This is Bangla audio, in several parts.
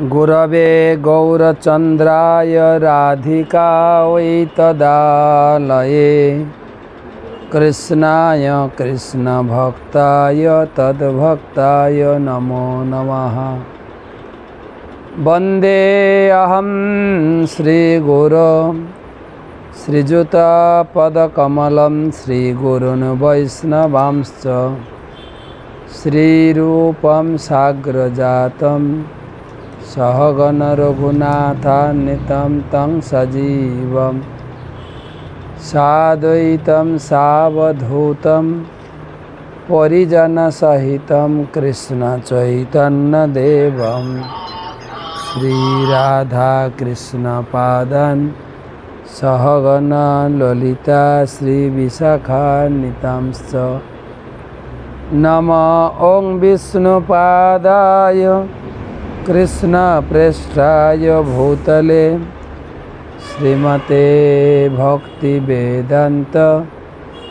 गुरवे गौरचन्द्राय राधिकायै तदालये कृष्णाय कृष्णभक्ताय तद्भक्ताय नमो नमः। वन्दे अहं श्रीगुरो श्रीयुतपदकमलं श्रीगुरुन् वैष्णवांश्च श्रीरूपं साग्रजातं सहगण रघुनाथान्वितं तं सजीवं साद्वैतं सावधूतं परिजनसहितं कृष्णचैतन्यदेवं श्रीराधाकृष्णपादान् सहगण ललिता श्रीविशाखान्वितांश्च नमो ॐ विष्णुपादाय कृष्णप्रेष्ठाय भूतले श्रीमते भक्तिवेदान्त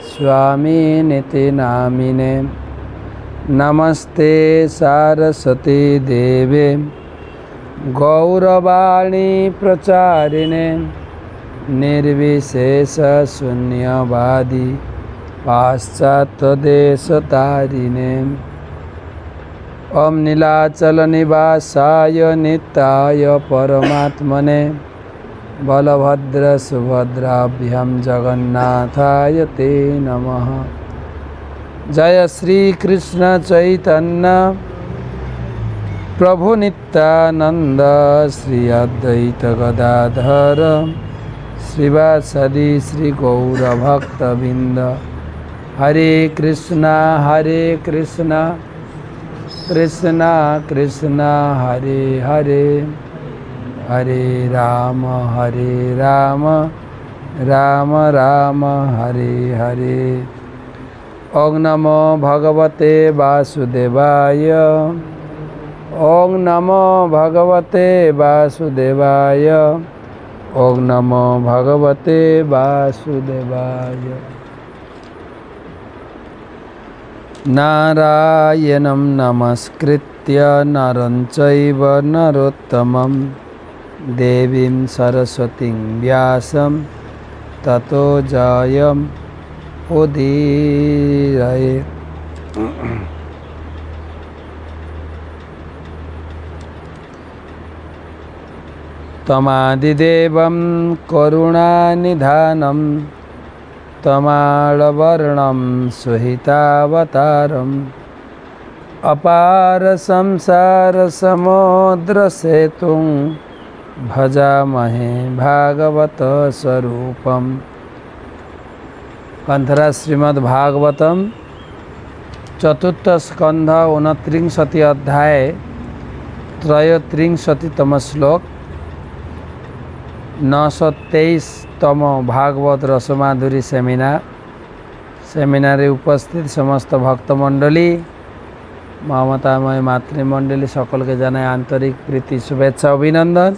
स्वामिनिति नामिने। नमस्ते सारस्वती देवे गौरवाणी प्रचारिणे निर्विशेषशून्यवादी पाश्चात्यदेशतारिणे। ओम नीलाचल निवासाय नित्याय परमात्मने बलभद्र सुभद्राभ्यां जगन्नाथाय ते नमः। जय श्री कृष्ण चैतन्य प्रभु नित्यानंद श्री अद्वैत गदाधर श्रीवासदि श्री गौर भक्तबिंद। हरे कृष्णा कृष्णा कृष्णा हरे हरे, हरे राम राम राम हरे हरे। ओं नमो भगवते वासुदेवाय, ओं नमो भगवते वासुदेवाय, ओं नमो भगवते वासुदेवाय। नारायणं नमस्कृत्य नरं चैव नरोत्तमं देवीं सरस्वतीं व्यासं ततो जयम् उदीरये। तमादिदेवं करुणानिधानं तमालवर्णं सुहितावतारम् अपार संसार समुद्र सेतुं भजामहे भागवत स्वरूपम। कंथरा श्रीमद् भागवतम चतुर्थ स्कंध 29 अध्याय 33तम श्लोक 923तम भागवत रसमाधुरी सेमिनारे उपस्थित समस्त भक्तमंडली ममतामय मातृमंडली सकल के जानाय आंतरिक प्रीति शुभेच्छा अभिनंदन।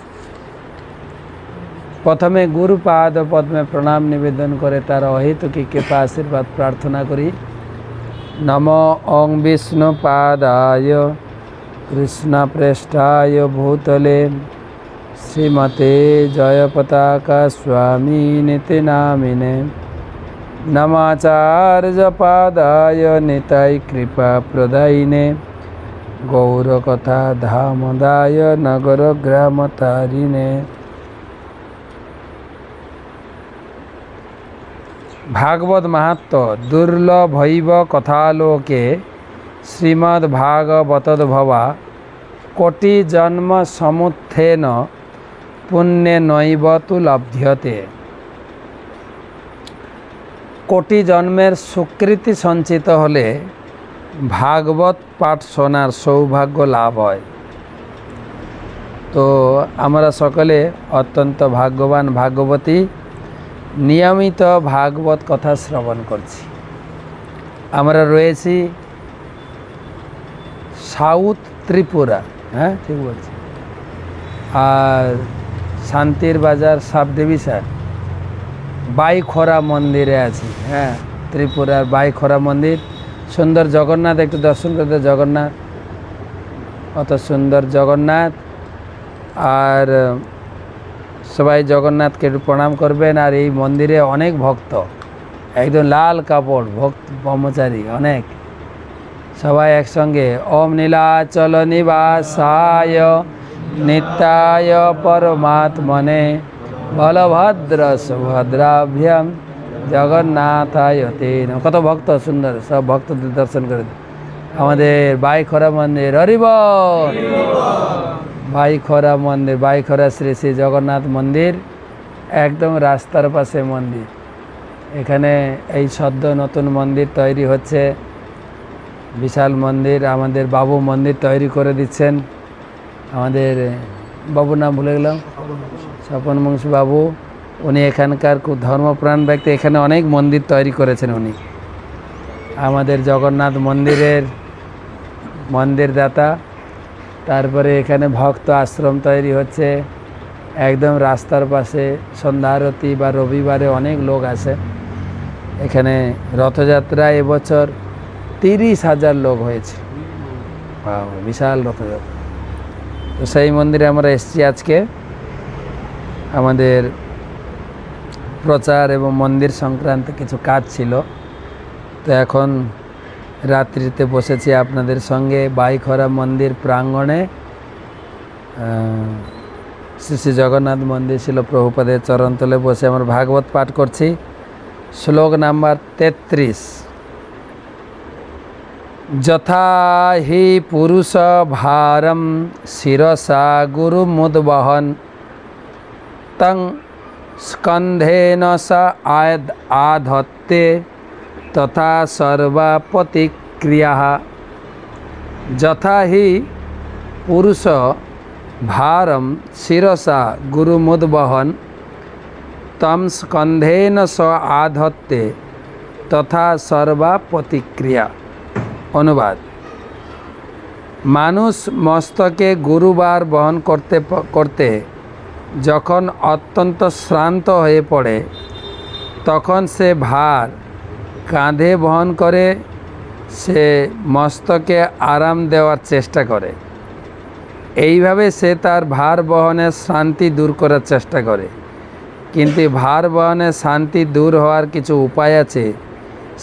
प्रथमे गुरुपाद पद्मे प्रणाम निवेदन करे तार अहेतुकी कृपा आशीर्वाद प्रार्थना करी। नमो ओं विष्णुपादाय कृष्णप्रेष्ठाय भूतले श्रीमते जयपताका स्वामिनिति नामिने। नमाचार्यपादाय निताय कृपा प्रदायिने गौरकथा धामदाय नगर ग्राम तारिणे। भागवत महत्व दुर्लभैव कथालोके श्रीमद्भागवतोद्भवा कोटि जन्म समुत्थेन पुण्येनैव तु लभ्यते। कोटि जन्मेर स्वीकृति संचित होले भागवत पाठ शोनार सौभाग्य लाभ है। तो आमरा सकले अत्यंत भाग्यवान भागवती नियमित भागवत कथा श्रवण करछि। आमरा रयेछि साउथ त्रिपुरा, हाँ ठीक बोलছি, আর শান্তির বাজার সাবডিভিশন বাইখরা মন্দিরে আছি। হ্যাঁ, ত্রিপুরার বাইখরা মন্দির সুন্দর জগন্নাথ একটু দর্শন করতে। জগন্নাথ, অত সুন্দর জগন্নাথ আর সবাই জগন্নাথকে একটু প্রণাম করবেন। আর এই মন্দিরে অনেক ভক্ত, একদম লাল কাপড়, ভক্ত ব্রহ্মচারী অনেক, সবাই একসঙ্গে ওম নীলাচল নিবাসায় নিত্যায় পরমাত্মনে বলভদ্র সুভদ্রাভ্যাম জগন্নাথায় তে নমঃ। কত ভক্ত সুন্দর, সব ভক্তদের দর্শন করে আমাদের বাইখরা মন্দির। হরি বল। বাইখরা মন্দির, বাইখরা শ্রী শ্রী জগন্নাথ মন্দির, একদম রাস্তার পাশে মন্দির। এখানে এই সদ্য নতুন মন্দির তৈরি হচ্ছে, বিশাল মন্দির। আমাদের বাবু মন্দির তৈরি করে দিচ্ছেন। আমাদের বাবুর নাম ভুলে গেলাম, স্বপন বংশী বাবু। উনি এখানকার খুব ধর্মপ্রাণ ব্যক্তি, এখানে অনেক মন্দির তৈরি করেছেন উনি। আমাদের জগন্নাথ মন্দিরের মন্দিরদাতা। তারপরে এখানে ভক্ত আশ্রম তৈরি হচ্ছে একদম রাস্তার পাশে। সন্ধ্যা আরতি বা রবিবারে অনেক লোক আসে এখানে। রথযাত্রা এবছর 30,000 লোক হয়েছে, বিশাল রথযাত্রা। তো সেই মন্দিরে আমরা এসেছি আজকে। আমাদের প্রচার এবং মন্দির সংক্রান্ত কিছু কাজ ছিল, তো এখন রাত্রিতে বসেছি আপনাদের সঙ্গে বাইখরা মন্দির প্রাঙ্গণে। শ্রী শ্রী জগন্নাথ মন্দির ছিল প্রভুপাদের চরণতলে বসে আমরা ভাগবত পাঠ করছি। শ্লোক নাম্বার 33। যথা হি পুরুষ ভারম শিরসা গুরু মুদ্বহন তং স্কন্ধেন স আধত্তে তথা সর্বা প্রতিক্রিয়া। যথা হি পুরুষ ভারম শিরসা গুরু মুদ্বহন তম স্কন্ধেন স আধত্তে তথা সর্বা প্রতিক্রিয়া। অনুবাদ: মানুষ মস্তকে গুরুবার বহন করতে করতে যখন অত্যন্ত শ্রান্ত হয়ে পড়ে, তখন সে ভার কাঁধে বহন করে, সে মস্তকে আরাম দেওয়ার চেষ্টা করে। এইভাবে সে তার ভার বহনের শান্তি দূর করার চেষ্টা করে। কিন্তু ভার বহনের শান্তি দূর হওয়ার কিছু উপায় আছে,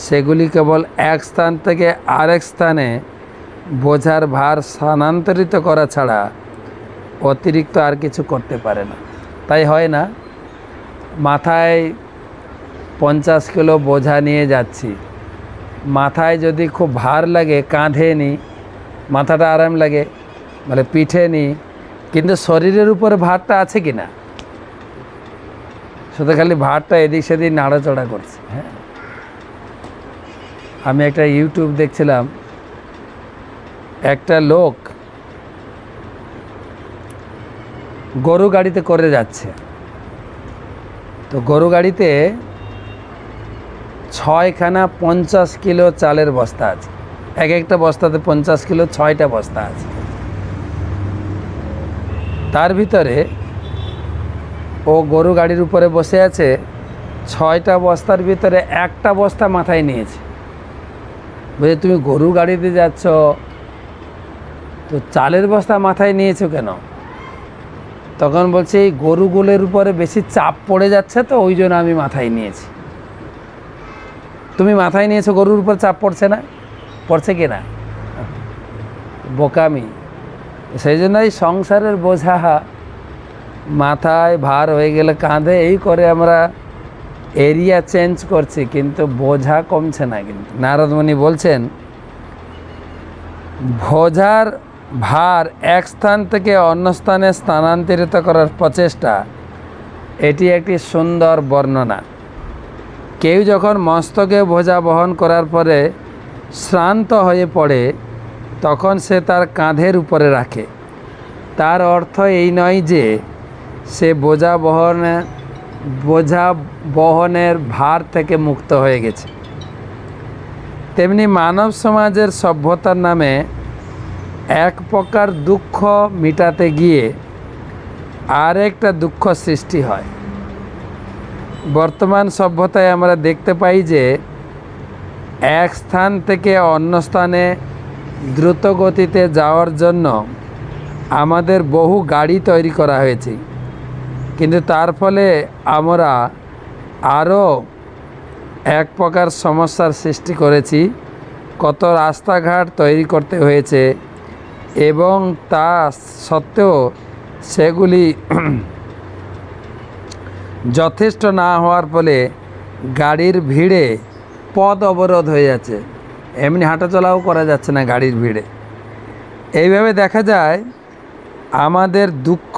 সেগুলি কেবল এক স্থান থেকে আরেক স্থানে বোঝার ভার স্থানান্তরিত করা ছাড়া অতিরিক্ত আর কিছু করতে পারে না। তাই হয় না, মাথায় 50 কিলো বোঝা নিয়ে যাচ্ছি, মাথায় যদি খুব ভার লাগে কাঁধে নিই, মাথাটা আরাম লাগে, মানে পিঠে নিই, কিন্তু শরীরের উপরে ভারটা আছে কি না? শুধু খালি ভারটা এদিক সেদিক নাড়াচড়া করছে। হ্যাঁ, আমি একটা ইউটিউব দেখছিলাম, একটা লোক গরু গাড়িতে করে যাচ্ছে। তো গরু গাড়িতে 6খানা 50 কিলো চালের বস্তা আছে, এক একটা বস্তাতে 50 কিলো, 6টা বস্তা আছে। তার ভিতরে ও গরু গাড়ির উপরে বসে আছে, 6টা বস্তার ভিতরে একটা বস্তা মাথায় নিয়েছে। বলছে, তুমি গরু গাড়িতে যাচ্ছ, তো চালের বস্তা মাথায় নিয়েছো কেন? তখন বলছে, এই গরুগুলোর উপরে বেশি চাপ পড়ে যাচ্ছে, তো ওই জন্য আমি মাথায় নিয়েছি। তুমি মাথায় নিয়েছো, গরুর উপর চাপ পড়ছে না? পড়ছে কি না? বোকামি। সেই জন্যই সংসারের বোঝা মাথায় ভার হয়ে গেলে কাঁধে, এই করে আমরা এরিয়া চেঞ্জ করছি, কিন্তু বোঝা কমছে না। কিন্তু নারদ মুনি বলছেন, বোঝার ভার এক স্থান থেকে অন্য স্থানে স্থানান্তরিত করার প্রচেষ্টা, এটি একটি সুন্দর বর্ণনা। কেউ যখন মস্তকে বোঝা বহন করার পরে শ্রান্ত হয়ে পড়ে, তখন সে তার কাঁধের উপরে রাখে। তার অর্থ এই নয় যে সে বোঝা বহনের ভার থেকে মুক্ত হয়ে গেছে। তেমনি মানব সমাজের সভ্যতার নামে এক প্রকার দুঃখ মিটাতে গিয়ে আর একটা দুঃখ সৃষ্টি হয়। বর্তমান সভ্যতায় আমরা দেখতে পাই যে এক স্থান থেকে অন্য স্থানে দ্রুত গতিতে যাওয়ার জন্য আমাদের বহু গাড়ি তৈরি করা হয়েছে, কিন্তু তার ফলে আমরা আরও এক প্রকার সমস্যার সৃষ্টি করেছি। কত রাস্তাঘাট তৈরি করতে হয়েছে এবং তা সত্ত্বেও সেগুলি যথেষ্ট না হওয়ার ফলে গাড়ির ভিড়ে পথ অবরোধ হয়ে যাচ্ছে, এমনি হাঁটাচলাও করা যাচ্ছে না গাড়ির ভিড়ে। এইভাবে দেখা যায় আমাদের দুঃখ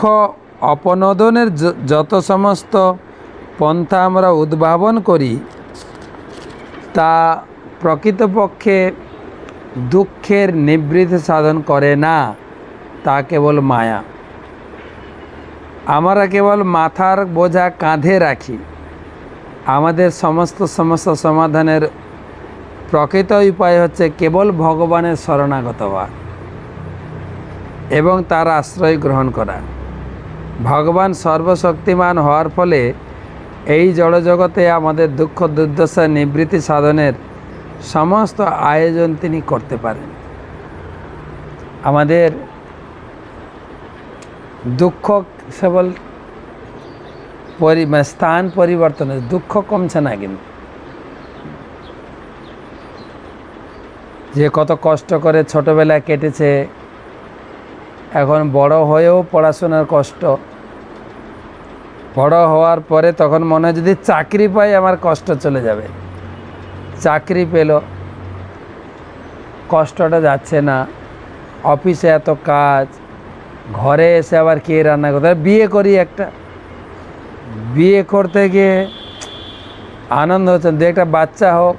অপনোদনের যত সমস্ত পন্থা আমরা উদ্ভাবন করি তা প্রকৃতপক্ষে দুঃখের নিবৃত্তি সাধন করে না, তা কেবল মায়া। আমরা কেবল মাথার বোঝা কাঁধে রাখি। আমাদের সমস্ত সমস্যা সমাধানের প্রকৃত উপায় হচ্ছে কেবল ভগবানের শরণাগত হওয়া এবং তার আশ্রয় গ্রহণ করা। ভগবান সর্বশক্তিমান হওয়ার ফলে এই জড়জগতে আমাদের দুঃখ দুর্দশা নিবৃত্তি সাধনের সমস্ত আয়োজন তিনি করতে পারেন। আমাদের দুঃখ কেবল স্থান পরিবর্তনে দুঃখ কমছে না, কিন্তু যে কত কষ্ট করে ছোটবেলায় কেটেছে, এখন বড় হয়েও পড়াশোনার কষ্ট, বড় হওয়ার পরে তখন মনে হয় যদি চাকরি পাই আমার কষ্ট চলে যাবে। চাকরি পেল, কষ্টটা যাচ্ছে না, অফিসে এত কাজ, ঘরে এসে আবার কে রান্না করতে, বিয়ে করি একটা, বিয়ে করতে গিয়ে আনন্দ হচ্ছে দু একটা বাচ্চা হোক,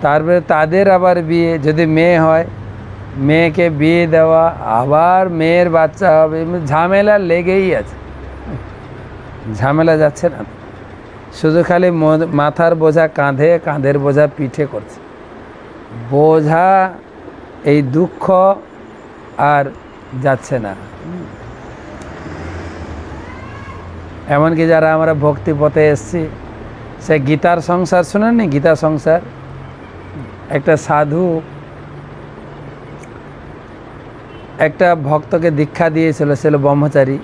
তারপরে তাদের আবার বিয়ে, যদি মেয়ে হয় মেয়েকে বিয়ে দেওয়া, আবার মেয়ের বাচ্চা হবে, ঝামেলা লেগেই আছে, ঝামেলা যাচ্ছে না। শুধু খালি মাথার বোঝা কাঁধে, কাঁধের বোঝা পিঠে করছে, বোঝা এই দুঃখ আর যাচ্ছে না। এমনকি যারা আমরা ভক্তি পথে এসছি, সে গীতার সংসার শোনেননি? গীতা সংসার, একটা সাধু একটা ভক্তকে দীক্ষা দিয়েছিল, ছিল ব্রহ্মচারী।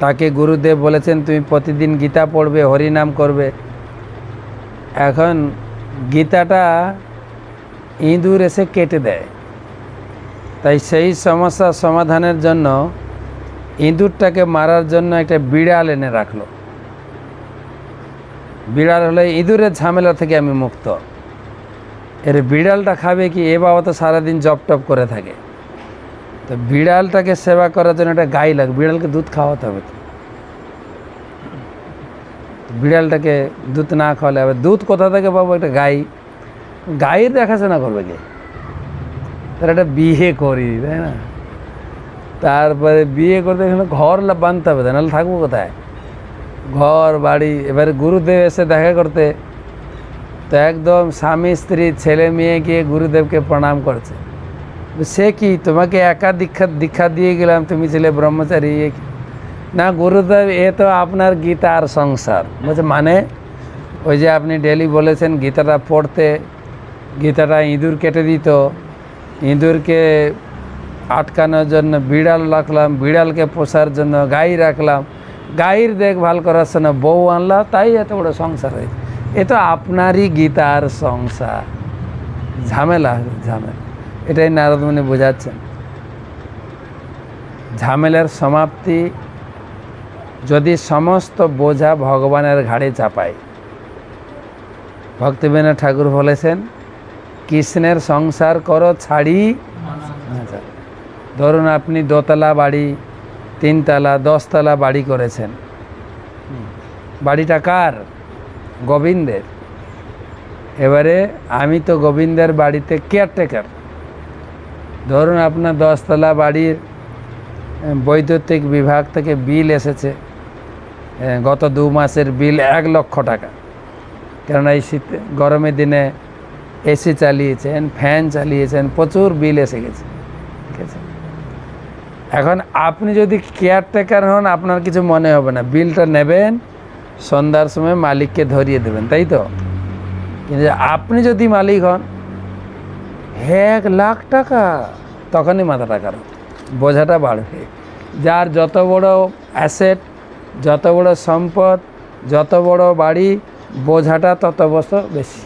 তাকে গুরুদেব বলেছেন তুমি প্রতিদিন গীতা পড়বে, হরিনাম করবে। এখন গীতাটা ইঁদুর এসে কেটে দেয়, তাই সেই সমস্যার সমাধানের জন্য ইঁদুরটাকে মারার জন্য একটা বিড়াল এনে রাখলো। বিড়াল হলে ইঁদুরের ঝামেলা থেকে আমি মুক্ত। এর বিড়ালটা খাবে কি? এ বাবা তো সারাদিন জপ টপ করে থাকে, তো বিড়ালটাকে সেবা করার জন্য একটা গাই লাগে, বিড়ালকে দুধ খাওয়াতে হবে। তো বিড়ালটাকে দুধ না খাওয়ালে হবে, দুধ কোথা থেকে পাবো? একটা গাইয়ের দেখাশোনা করবে কে? তার একটা বিয়ে করি, তাই না? তারপরে বিয়ে করতে গেলে ঘর বাঁধতে হবে, তাই নাহলে থাকবো কোথায়? ঘর বাড়ি। এবারে গুরুদেব এসে দেখা করতে, তো একদম স্বামী স্ত্রী ছেলে মেয়ে গিয়ে গুরুদেবকে প্রণাম করছে। সে কি, তোমাকে একা দীক্ষা দিয়ে গেলাম, তুমি ছিলে ব্রহ্মচারী? না গুরুদেব, এ তো আপনার গীতার সংসার। বলছে মানে? ওই যে আপনি ডেলি বলেছেন গীতাটা পড়তে, গীতাটা ইঁদুর কেটে দিত, ইঁদুরকে আটকানোর জন্য বিড়াল রাখলাম, বিড়ালকে পোষার জন্য গাই রাখলাম, গাইয়ের দেখভাল করার জন্য বউ আনলাম, তাই এত বড় সংসার হয়েছে। এ তো আপনারই গীতার সংসার। ঝামেলা। এটাই নারদ মুনি বোঝাচ্ছেন। ঝামেলার সমাপ্তি যদি সমস্ত বোঝা ভগবানের ঘাড়ে চাপায়। ভক্তিবিনোদ ঠাকুর বলেছেন কৃষ্ণের সংসার করো ছাড়ি। ধরুন আপনি দোতলা বাড়ি, 3 তলা, 10 তলা বাড়ি করেছেন, বাড়িটা কার? গোবিন্দের। এবারে আমি তো গোবিন্দের বাড়িতে কেয়ারটেকার। ধরুন আপনার 10 তলা বাড়ির বৈদ্যুতিক বিভাগ থেকে বিল এসেছে, গত 2 মাসের বিল 1 লক্ষ টাকা। কেননা এই শীতে গরমের দিনে এসি চালিয়েছেন, ফ্যান চালিয়েছেন, প্রচুর বিল এসে গেছে, ঠিক আছে? এখন আপনি যদি কেয়ারটেকার হন আপনার কিছু মনে হবে না, বিলটা নেবেন, সন্ধ্যার সময় মালিককে ধরিয়ে দেবেন, তাই তো? কিন্তু আপনি যদি মালিক হন, 1 লাখ টাকা, তখনই মাথাটা খারাপ। বোঝাটা বাড়বে। যার যত বড় অ্যাসেট, যত বড় সম্পদ, যত বড় বাড়ি, বোঝাটা তত বছর বেশি।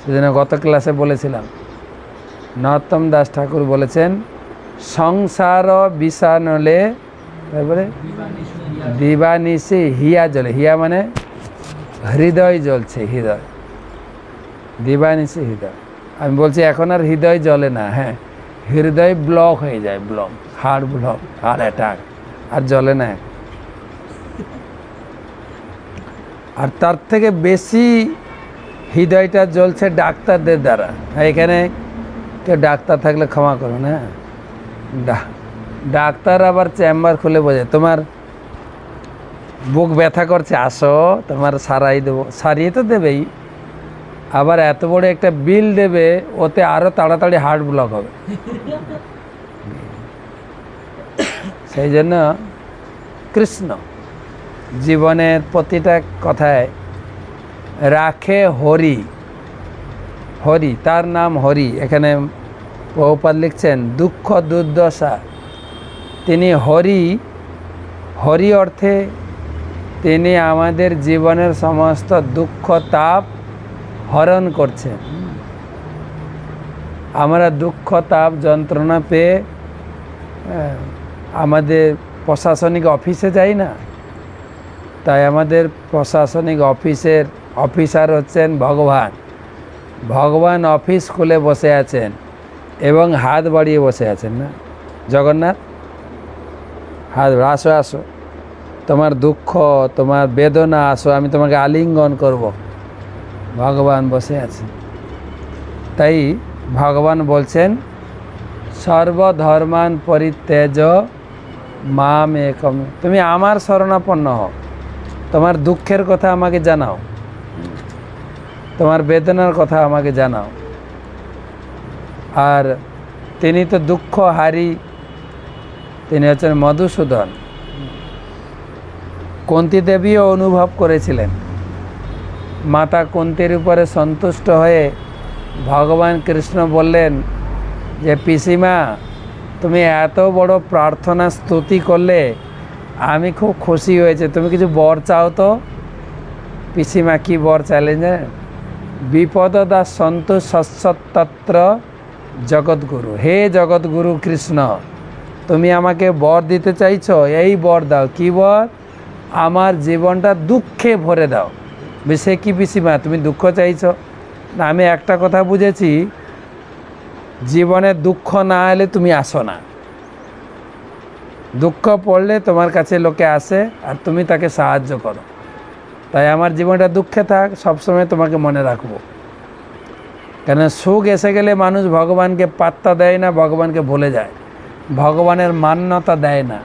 সেজন্য গত ক্লাসে বলেছিলাম, নরোত্তম দাস ঠাকুর বলেছেন, সংসার বিষানলে, তারপরে দিবানিশি হিয়া জ্বলে। হিয়া মানে হৃদয় জ্বলছে, হৃদয়, দিবানিশি হৃদয়। আমি বলছি এখন আর হৃদয় জ্বলে না, হ্যাঁ, হৃদয় ব্লক হয়ে যায়, block, heart block, heart attack, আর জ্বলে না। আর তার থেকে বেশি হৃদয়টা জ্বলছে ডাক্তারদের দ্বারা। এখানে কেউ ডাক্তার থাকলে ক্ষমা করুন, হ্যাঁ, ডাক্তার আবার চেম্বার খুলে বোঝে, তোমার বুক ব্যথা করছে, আসো, তোমার সারাই দেবো, সারিয়ে তো দেবেই, আবার এত বড় একটা বিল দেবে, ওতে আরও তাড়াতাড়ি হার্ট ব্লক হবে। সেই জন্য কৃষ্ণ জীবনের প্রতিটা কথায় রাখে হরি, হরি, তার নাম হরি। এখানে প্রভুপাদ লিখছেন দুঃখ দুর্দশা, তিনি হরি, হরি অর্থে তিনি আমাদের জীবনের সমস্ত দুঃখ তাপ হরণ করছেন। আমরা দুঃখ তাপ যন্ত্রণা পেয়ে আমাদের প্রশাসনিক অফিসে যাই না, তাই আমাদের প্রশাসনিক অফিসের অফিসার হচ্ছেন ভগবান। ভগবান অফিস খুলে বসে আছেন এবং হাত বাড়িয়ে বসে আছেন, না জগন্নাথ, হাত, আসো আসো, তোমার দুঃখ, তোমার বেদনা, আসো, আমি তোমাকে আলিঙ্গন করব। ভগবান বসে আছেন। তাই ভগবান বলছেন সর্বধর্মান পরিত্যাজ মাম একম, তুমি আমার শরণাপন্ন হও, তোমার দুঃখের কথা আমাকে জানাও, তোমার বেদনার কথা আমাকে জানাও। আর তিনি তো দুঃখহারী, তিনি হচ্ছেন মধুসূদন। কুন্তী দেবীও অনুভব করেছিলেন। মাতা কুন্তীর উপরে সন্তুষ্ট হয়ে ভগবান কৃষ্ণ বললেন যে পিসিমা, তুমি এত বড় প্রার্থনা স্তুতি করলে, আমি খুব খুশি হয়েছে, তুমি কিছু বর চাও তো। পিসিমা কি বর চাইলেন যে, বিপদদা সন্তু সৎসত্তত্র জগৎগুরু, হে জগৎগুরু কৃষ্ণ, তুমি আমাকে বর দিতে চাইছো, এই বর দাও। কি বর? আমার জীবনটা দুঃখে ভরে দাও। সে কি পিসিমা, তুমি দুঃখ চাইছো? না, আমি একটা কথা বুঝেছি, জীবনে দুঃখ না এলে তুমি আসো না। দুঃখ পড়লে তোমার কাছে লোকে আসে আর তুমি তাকে সাহায্য করো। তাই আমার জীবনটা দুঃখে থাক, সবসময় তোমাকে মনে রাখবো। কেন সুখ এসে গেলে মানুষ ভগবানকে পাত্তা দেয় না, ভগবানকে ভুলে যায়, ভগবানের মান্যতা দেয় না।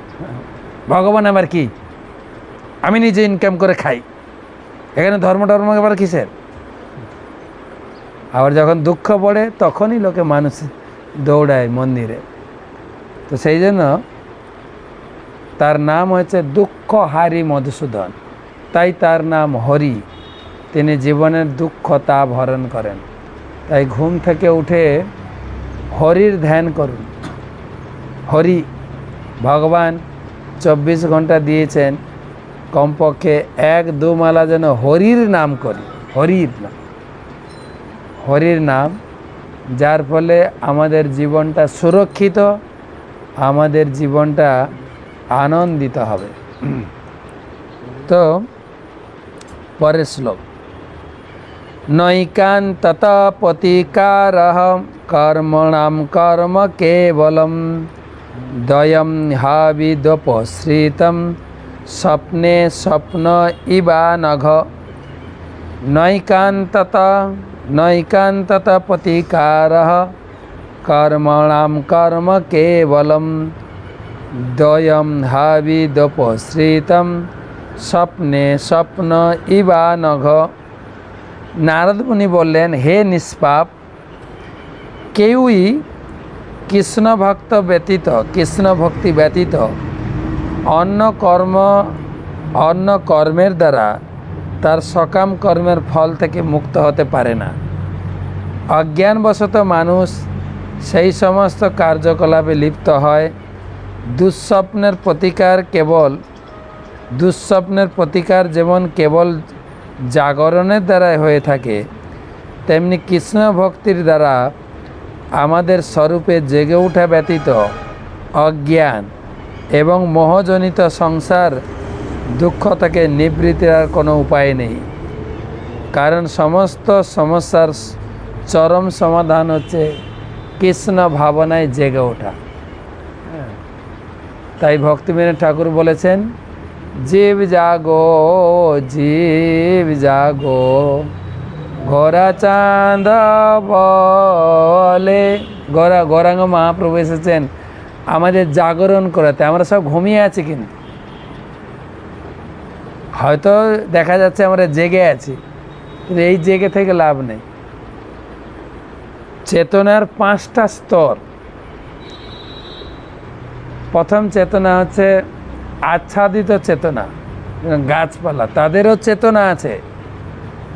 ভগবান আমার কি, আমি নিজে ইনকাম করে খাই, এখানে ধর্ম টর্ম এবার কিসের? আবার যখন দুঃখ পড়ে তখনই লোকে মানুষ দৌড়ায় মন্দিরে। তো সেই জন্য তার নাম হচ্ছে দুঃখহারী মধুসূদন, তাই তার নাম হরি। তিনি জীবনের দুঃখ তাপ হরণ করেন। তাই ঘুম থেকে উঠে হরির ধ্যান করুন। হরি, ভগবান 24 ঘন্টা দিয়েছেন, কমপক্ষে 1-2 মালা যেন হরির নাম করি, হরির নাম, হরির নাম, যার ফলে আমাদের জীবনটা সুরক্ষিত, আমাদের জীবনটা আনন্দিত হবে। তো পরের শ্লোক, নৈকান্তত প্রতিকারঃ কর্মণাম কর্ম কেবলম দ্বয়ম হাবিদোপসৃতম স্বপ্নে স্বপ্ন ইবা নঘ। নৈকান্তত প্রতিকারঃ কর্মণাম কর্ম কেবলম দ্বয়ম হাবিদোপসৃতম স্বপ্নে স্বপ্ন ইবা নঘ। নারদ মুনি বললেন, হে নিষ্পাপ, কেউই কৃষ্ণ ভক্ত ব্যতীত, কৃষ্ণ ভক্তি ব্যতীত অন্য কর্মের দ্বারা তার সকাম কর্মের ফল থেকে মুক্ত হতে পারে না। অজ্ঞানবশত মানুষ সেই সমস্ত কার্যকলাপে লিপ্ত হয়। দুঃস্বপ্নের প্রতিকার যেমন কেবল জাগরণের দ্বারাই হয়ে থাকে, তেমনি কৃষ্ণ ভক্তির দ্বারা আমাদের স্বরূপে জেগে ওঠা ব্যতীত অজ্ঞান এবং মোহজনিত সংসার দুঃখ থেকে নিবৃত্তির আর কোনো উপায় নেই। কারণ সমস্ত সমস্যার চরম সমাধান হচ্ছে কৃষ্ণ ভাবনায় জেগে ওঠা। তাই ভক্তিবিনোদ ঠাকুর বলেছেন, জীব জাগো জীব জাগো গোরা চাঁদ বলে। গৌরাঙ্গ মহাপ্রভু এসেছেন আমাদের জাগরণ করাতে। আমরা সব ঘুমিয়ে আছি, কিন্তু হয়তো দেখা যাচ্ছে আমরা জেগে আছি, কিন্তু এই জেগে থেকে লাভ নেই। চেতনার 5টা স্তর। প্রথম চেতনা হচ্ছে আচ্ছাদিত চেতনা। গাছপালা, তাদেরও চেতনা আছে,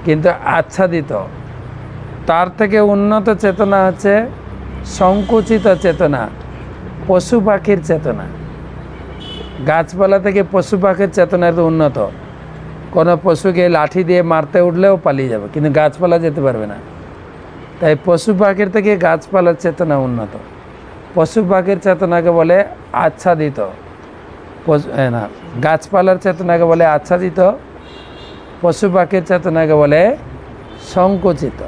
কিন্তু আচ্ছাদিত। তার থেকে উন্নত চেতনা হচ্ছে সংকুচিত চেতনা, পশু পাখির চেতনা। গাছপালা থেকে পশু পাখির চেতনা তো উন্নত। কোনো পশুকে লাঠি দিয়ে মারতে উঠলেও পালিয়ে যাবে, কিন্তু গাছপালা যেতে পারবে না। তাই পশু পাখির থেকে গাছপালার চেতনা উন্নত। পশু পাখির চেতনাকে বলে আচ্ছাদিত, না, গাছপালার চেতনাকে বলে আচ্ছাদিত, পশু পাখির চেতনাকে বলে সংকুচিত।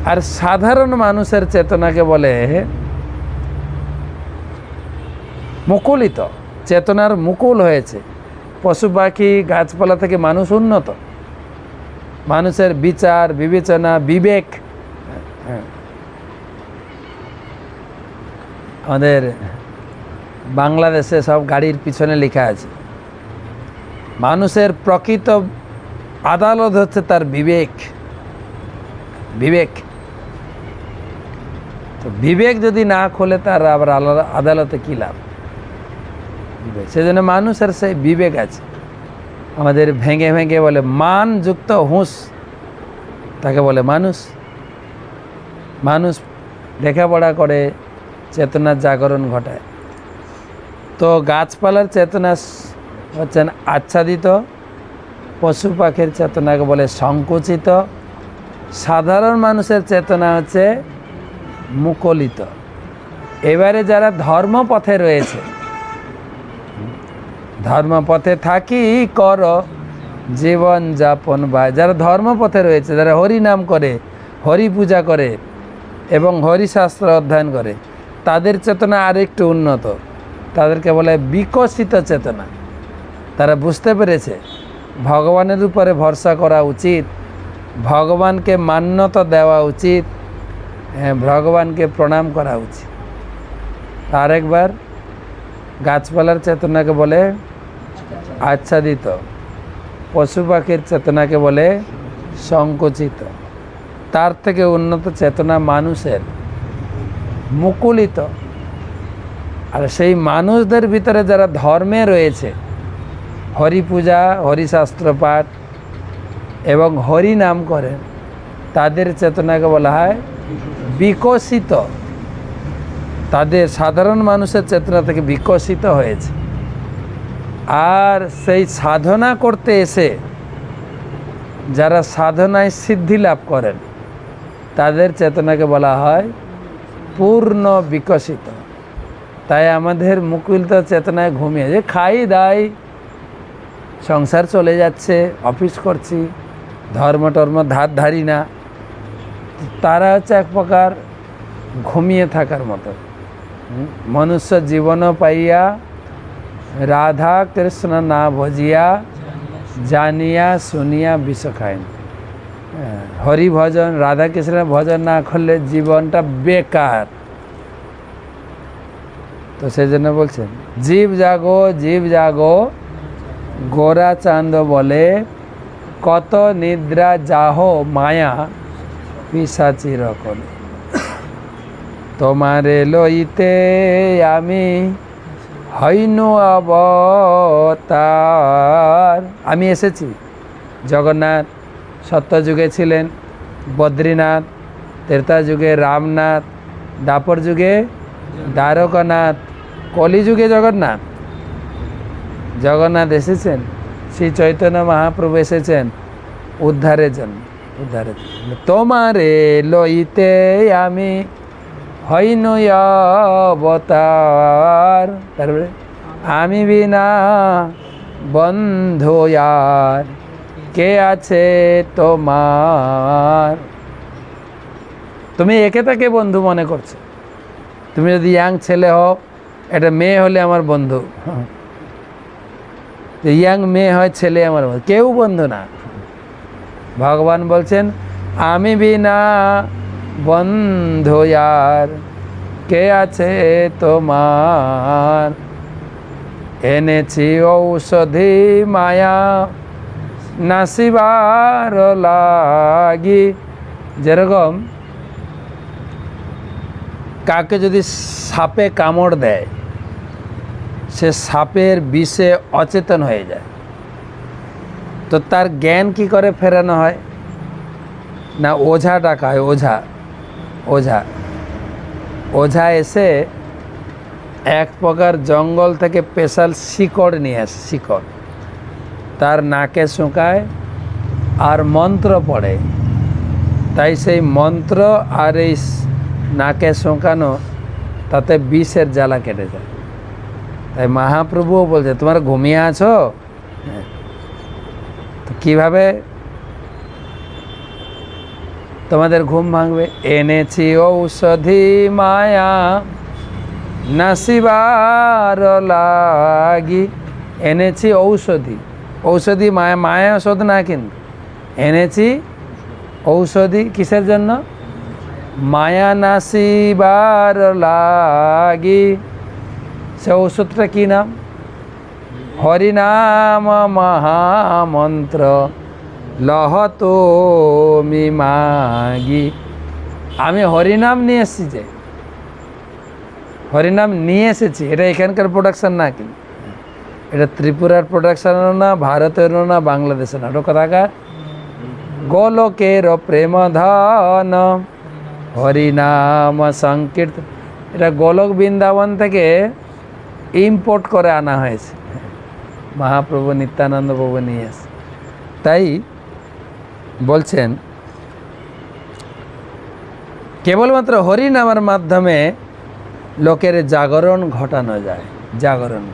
আর সাধারণ মানুষের চেতনাকে বলে মুকুলিত। চেতনার মুকুল হয়েছে। পশু পাখি গাছপালা থেকে মানুষ উন্নত। মানুষের বিচার বিবেচনা বিবেক, আমাদের বাংলাদেশে সব গাড়ির পিছনে লেখা আছে, মানুষের প্রকৃত আদালত হচ্ছে তার বিবেক। বিবেক তো বিবেক যদি না খোলে, তার আবার আদালতে কী লাভ? সেজন্য মানুষের সেই বিবেক আছে। আমাদের ভেঙে ভেঙে বলে মানযুক্ত হুঁশ, তাকে বলে মানুষ। মানুষ লেখাপড়া করে চেতনার জাগরণ ঘটায়। তো গাছপালার চেতনা হচ্ছেন আচ্ছাদিত, পশু পাখির চেতনাকে বলে সংকুচিত, সাধারণ মানুষের চেতনা হচ্ছে মুকুলিত। এবারে যারা ধর্মপথে রয়েছে, ধর্মপথে থাকি কর জীবন যাপন, বা যারা ধর্মপথে রয়েছে, যারা হরি নাম করে, হরি পূজা করে এবং হরিশাস্ত্র অধ্যয়ন করে, তাদের চেতনা আরেকটু উন্নত। তাদেরকে বলে বিকশিত চেতনা। তারা বুঝতে পেরেছে ভগবানের উপরে ভরসা করা উচিত, ভগবানকে মান্যতা দেওয়া উচিত, ভগবানকে প্রণাম করা উচিত। আরেকবার গাছপালার চেতনাকে বলে আচ্ছাদিত, পশু পাখির চেতনাকে বলে সংকুচিত। তার থেকে উন্নত চেতনা মানুষের মুকুলিত। আর সেই মানুষদের ভিতরে যারা ধর্মে রয়েছে, হরি পূজা, হরিশাস্ত্র পাঠ এবং হরি নাম করেন, তাদের চেতনাকে বলা হয় বিকশিত। তাদের সাধারণ মানুষের চেতনা থেকে বিকশিত হয়েছে। আর সেই সাধনা করতে এসে যারা সাধনায় সিদ্ধি লাভ করেন, তাদের চেতনাকে বলা হয় পূর্ণ বিকশিত। তাই আমাদের মুকুলিত চেতনায় ঘুমিয়ে যে খাই দাই, সংসার চলে যাচ্ছে, অফিস করছি, ধর্ম টর্ম ধারি না, তারা হচ্ছে এক প্রকার ঘুমিয়ে থাকার মতো। মনুষ্য জীবন পাইয়া রাধা কৃষ্ণ না ভজিয়া, জানিয়া শুনিয়া বিষ খায়ন। হরি ভজন, রাধা কৃষ্ণের ভজন না করলে জীবনটা বেকার। তো সেই জন্য বলছেন জীব জাগো জীব জাগো গোরা চাঁদ বলে, কত নিদ্রা যাহ মায়া পিশাচি রকম। তোমারে লইতে আমি হইনু অবতার। আমি এসেছি। জগন্নাথ সত্যযুগে ছিলেন, বদ্রীনাথ ত্রেতা যুগে রামনাথ, দাপর যুগে দ্বারকানাথ, কলিযুগে জগন্নাথ। জগন্নাথ এসেছেন, শ্রী চৈতন্য মহাপ্রভু এসেছেন উদ্ধারের জন্য। তোমারে লইতে আমি হইনু অবতার, তারপরে আমি বিনা বন্ধু আর কে আছে তোমার। তুমি একে তাকে বন্ধু মনে করছো। তুমি যদি ইয়াং ছেলে হও, একটা মেয়ে হলে আমার বন্ধু, ইয়াং মেয়ে হয়, ছেলে আমার বন্ধু, কেউ বন্ধু না। ভগবান বলছেন আমি বিনা বন্ধু আর কে আছে তোমার। এনেছি ঔষধি মায়া নাসিবার লাগি। যেরকম কাকে যদি সাপে কামড় দেয়, সে সাপের বিষে অচেতন হয়ে যায়, তো তার জ্ঞান কি করে ফেরানো হয়? না ওঝা ডাকা হয়। ওঝা ওঝা ওঝা এসে এক প্রকার জঙ্গল থেকে স্পেশাল শিকড় নিয়ে আসে, শিকড় তার নাকে শুকায় আর মন্ত্র পড়ে। তাই সেই মন্ত্র আর এই নাকে শুকানো, তাতে বিষের জ্বালা কেটে যায়। তাই মহাপ্রভুও বলছে তোমরা ঘুমিয়ে আছো, তো কীভাবে তোমাদের ঘুম ভাঙবে? এনেছি ঔষধি মায়া নাসিবার লাগি। এনেছি ঔষধি, ঔষধি মায়া, মায়া ওষুধ না, কিন্তু এনেছি ঔষধি কিসের জন্য? মায়া নাসিবার লাগি। সে ঔষধটা কি নাম? হরিনাম মহামন্ত্র লহতো মাগি। আমি হরিনাম নিয়ে এসেছি, যে হরিনাম নিয়ে এসেছি, এটা এখানকার প্রোডাকশান না, কিন্তু এটা ত্রিপুরার প্রোডাকশানও না, ভারতেরও না, বাংলাদেশের না। ওটা কথাকার গোলকের প্রেম ধন হরিনাম সংকীর্তন। এটা গোলক বৃন্দাবন থেকে ইম্পোর্ট করে আনা হয়েছে, মহাপ্রভু নিত্যানন্দ প্রভু নিয়ে এসে। তাই বলছেন কেবলমাত্র হরিনামের মাধ্যমে লোকের জাগরণ ঘটানো যায়, জাগরণ।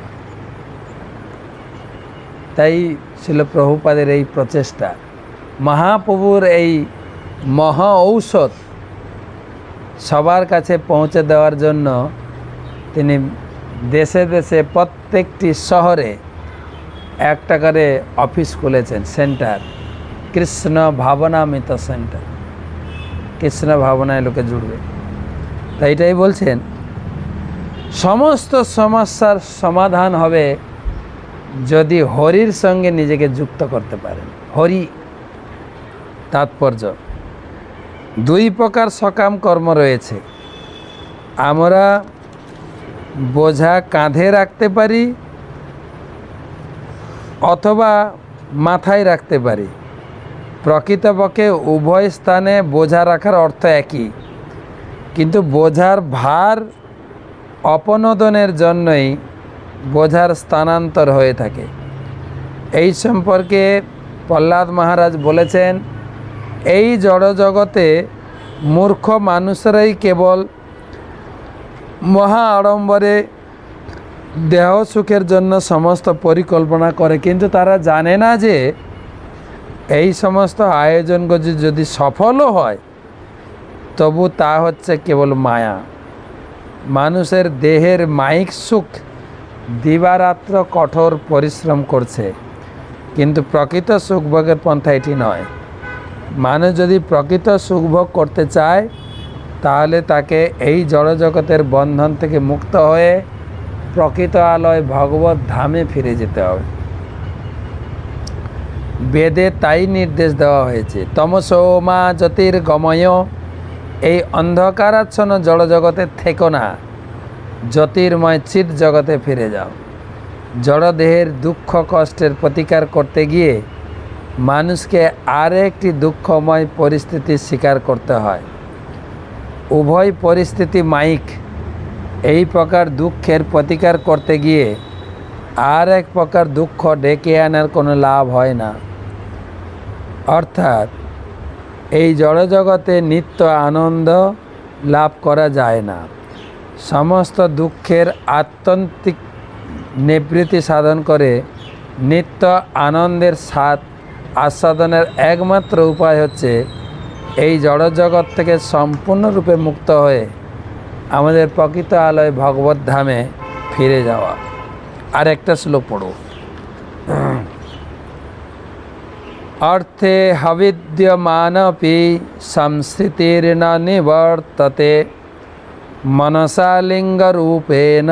তাই ছিল প্রভুপাদের এই প্রচেষ্টা, মহাপ্রভুর এই মহা ঔষধ সবার কাছে পৌঁছে দেওয়ার জন্য তিনি দেশে দেশে প্রত্যেকটি শহরে একটা করে অফিস খুলেছেন, সেন্টার, কৃষ্ণ ভাবনামৃত সেন্টার। কৃষ্ণ ভাবনায় লোকে জুড়বে। তাই এটাই বলছেন সমস্ত সমস্যার সমাধান হবে যদি হরির সঙ্গে নিজেকে যুক্ত করতে পারেন। হরি তাৎপর্য, দুই প্রকার সকাম কর্ম রয়েছে। আমরা বোঝা কাঁধে রাখতে পারি অথবা মাথায় রাখতে পারি। প্রকৃতপক্ষে উভয় স্থানে বোঝা রাখার অর্থ একই, কিন্তু বোঝার ভার অপনোদনের জন্যই বোঝার স্থানান্তর হয়ে থাকে। এই সম্পর্কে প্রহ্লাদ মহারাজ বলেছেন, এই জড়জগতে মূর্খ মানুষরাই কেবল মহা আড়ম্বরে দেহ সুখের জন্য সমস্ত পরিকল্পনা করে, কিন্তু তারা জানে না যে এই সমস্ত আয়োজনগুলি যদি সফলও হয় তবু তা হচ্ছে কেবল মায়া। মানুষের দেহের মাইক সুখ দিবারাত্র কঠোর পরিশ্রম করছে, কিন্তু প্রকৃত সুখভোগের পন্থা এটি নয়। মানুষ যদি প্রকৃত সুখভোগ করতে চায় তাহলে তাকে এই জড়জগতের বন্ধন থেকে মুক্ত হয়ে প্রকৃত আলয় ভগবত ধামে ফিরে যেতে হবে। বেদে তাই নির্দেশ দেওয়া হয়েছে, তমসো মা জ্যোতির্গময়। এই অন্ধকারাচ্ছন্ন জড়জগতে থেকো না, জ্যোতির্ময় চিৎ জগতে ফিরে যাও। জড়দেহের দুঃখ কষ্টের প্রতিকার করতে গিয়ে মানুষকে আর একটি দুঃখময় পরিস্থিতির শিকার করতে হয়। উভয় পরিস্থিতি মাইক এই প্রকার দুঃখের প্রতিকার করতে গিয়ে আর এক প্রকার দুঃখ ডেকে আনার কোনো লাভ হয় না। অর্থাৎ এই জড়জগতে নিত্য আনন্দ লাভ করা যায় না। সমস্ত দুঃখের আত্যন্তিক নিবৃত্তি সাধন করে নিত্য আনন্দের স্বাদ আস্বাদনের একমাত্র উপায় হচ্ছে এই জড়জগৎ থেকে সম্পূর্ণরূপে মুক্ত হয়ে আমাদের প্রকৃত আলয় ভগবত ধামে ফিরে যাওয়া। আর একটা শ্লোক পড়ো। অর্থে হবিদ্যমানপি সংস্মৃতির্ন নিবর্ততে মনসা লিঙ্গরূপেণ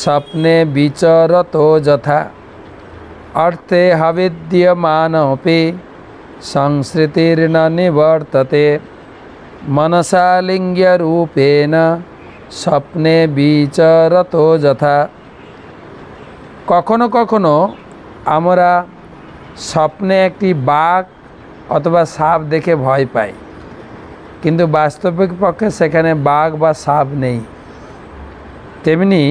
স্বপ্নে বিচরতো যথা। অর্থে হবিদ্যমানপি সংস্মৃতির্ন নিবর্ততে মনসা লিঙ্গরূপেণ স্বপ্নে বিচরতো যথা। কখনো কখনো আমরা স্বপ্নে একটি বাঘ অথবা সাপ দেখে ভয় পাই, কিন্তু বাস্তবিক পক্ষে সেখানে বাঘ বা সাপ নেই। তেমনি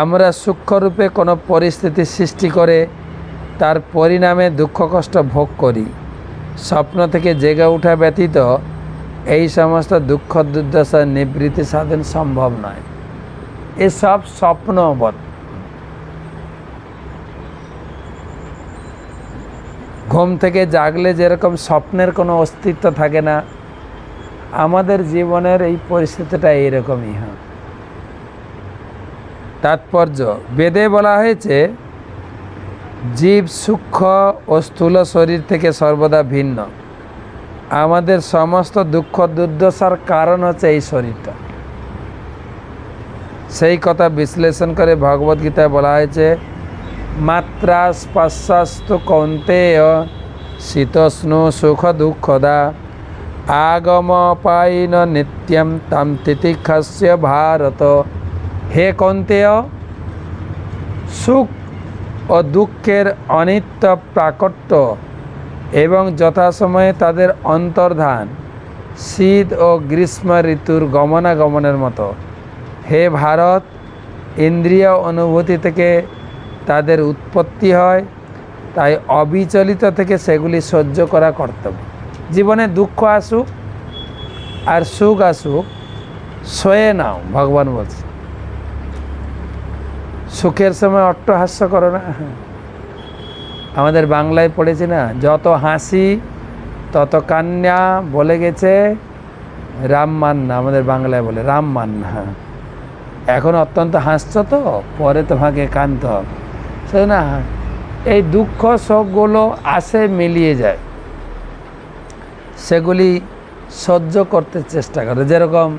আমরা সূক্ষ্মরূপে কোনো পরিস্থিতি সৃষ্টি করে তার পরিণামে দুঃখ কষ্ট ভোগ করি। স্বপ্ন থেকে জেগে ওঠা ব্যতীত এই সমস্ত দুঃখ দুর্দশার নিবৃত্তি সাধন সম্ভব নয়। এসব স্বপ্নবৎ। ঘুম থেকে জাগলে যেরকম স্বপ্নের কোনো অস্তিত্ব থাকে না, আমাদের জীবনের এই পরিস্থিতিটা এইরকমই। হ্যাঁ, তাৎপর্য বেদে বলা হয়েছে জীব সূক্ষ্ম ও স্থূল শরীর থেকে সর্বদা ভিন্ন। আমাদের সমস্ত দুঃখ দুর্দশার কারণ হচ্ছে এই শরীরটা। সেই কথা বিশ্লেষণ করে ভগবদ্গীতায় বলা হয়েছে মাত্রা স্পর্শস্তু কৌন্তেয় শীতোষ্ণ সুখ দুঃখদা আগমপাইন নিত্যম তাম তিতিক্ষস্য ভারত। হে কৌন্তেয়, সুখ ও দুঃখের অনিত্য প্রাকট্য এবং যথাসময়ে তাদের অন্তর্ধান শীত ও গ্রীষ্ম ঋতুর গমনাগমনের মতো। হে ভারত, ইন্দ্রিয় অনুভূতি থেকে তাদের উৎপত্তি হয়, তাই অবিচলিত থেকে সেগুলি সহ্য করা কর্তব্য। জীবনে দুঃখ আসুক আর সুখ আসুক, সয়ে নাও। ভগবান বলছে সুখের সময় অট্টহাস্য করো না। আমাদের বাংলায় পড়েছি না, যত হাসি তত কান্না, বলে গেছে রাম মান্না। আমাদের বাংলায় বলে রাম মান্না। এখন অত্যন্ত হাসছ তো, পরে তোমাকে কাঁদতে হবে। সে না, এই দুঃখ শোকগুলো আসে মিলিয়ে যায়, সেগুলি সহ্য করতে চেষ্টা করো। যেরকম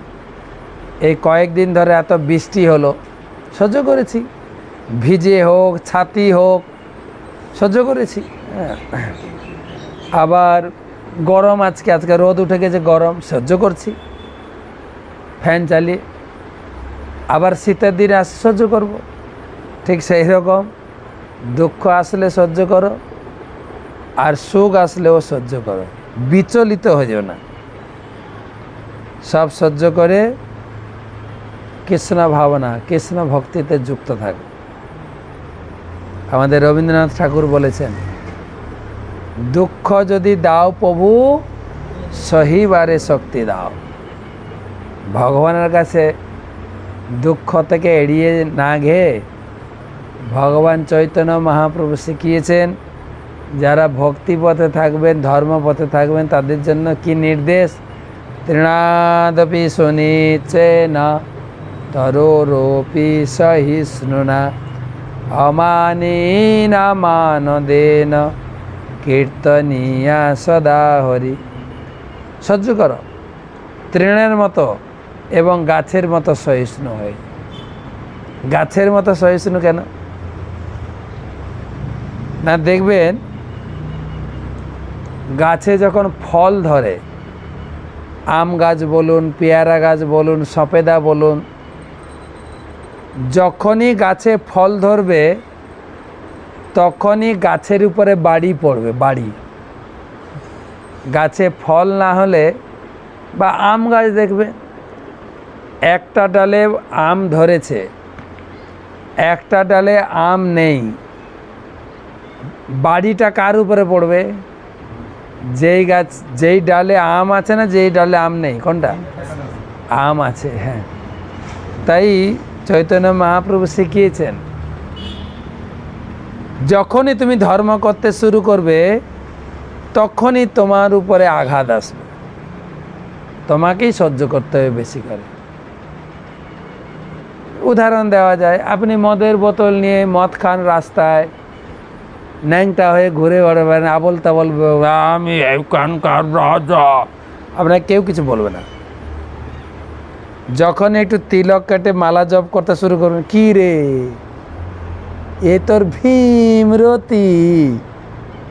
এই কয়েকদিন ধরে এত বৃষ্টি হলো, সহ্য করেছি। ভিজে হোক, ছাতি হোক, সহ্য করেছি। আবার গরম, আজকে রোদ উঠে গেছে, গরম সহ্য করছি ফ্যান চালিয়ে। আবার শীতের দিনে আসে, সহ্য করব। ঠিক সেই রকম দুঃখ আসলে সহ্য করো, আর সুখ আসলেও সহ্য করো। বিচলিত হয়ে যাও না, সব সহ্য করে কৃষ্ণ ভাবনা, কৃষ্ণ ভক্তিতে যুক্ত থাকো। আমাদের রবীন্দ্রনাথ ঠাকুর বলেছেন, দুঃখ যদি দাও প্রভু, সহিবারে শক্তি দাও। ভগবানের কাছে দুঃখ থেকে এড়িয়ে না গিয়ে ভগবান চৈতন্য মহাপ্রভু শিখিয়েছেন, যারা ভক্তি পথে থাকবেন, ধর্মপথে থাকবেন, তাদের জন্য কি নির্দেশ? তৃণাদপি সুনিচেন তরোরপি সহিষ্ণুনা অমানেনা মানদেন কীর্তনীয়া সদা হরি। সহ্য করো তৃণের মতো এবং গাছের মতো সহিষ্ণু হয়ে। গাছের মতো সহিষ্ণু কেন না? দেখবেন গাছে যখন ফল ধরে, আম গাছ বলুন, পেয়ারা গাছ বলুন, সপেদা বলুন, যখনই গাছে ফল ধরবে তখনই গাছের উপরে বাড়ি পড়বে। বাড়ি, গাছে ফল না হলে বা আম গাছ দেখবে, একটা ডালে আম ধরেছে, একটা ডালে আম নেই, বাড়িটা কার উপরে পড়বে? যেই গাছ, যেই ডালে আম আছে না, যেই ডালে আম নেই, কোনটা? আম আছে, হ্যাঁ। তাই চৈতন্য মহাপ্রভু শিখিয়েছেন, যখনই তুমি ধর্ম করতে শুরু করবে তখনই তোমার উপরে আঘাত আসবে, তোমাকেই সহ্য করতে হবে বেশি করে। উদাহরণ দেওয়া যায়, আপনি মদের বোতল নিয়ে মদ খান, রাস্তায় ন্যাংটা হয়ে ঘুরে বেড়াবেন, আবল তাবল, আমি এখানকার রাজা, আপনাকে কেউ কিছু বলবে না। যখন একটু তিলক কেটে মালা জপ করতে শুরু করবেন, কি রে এ তোর ভীমরতি,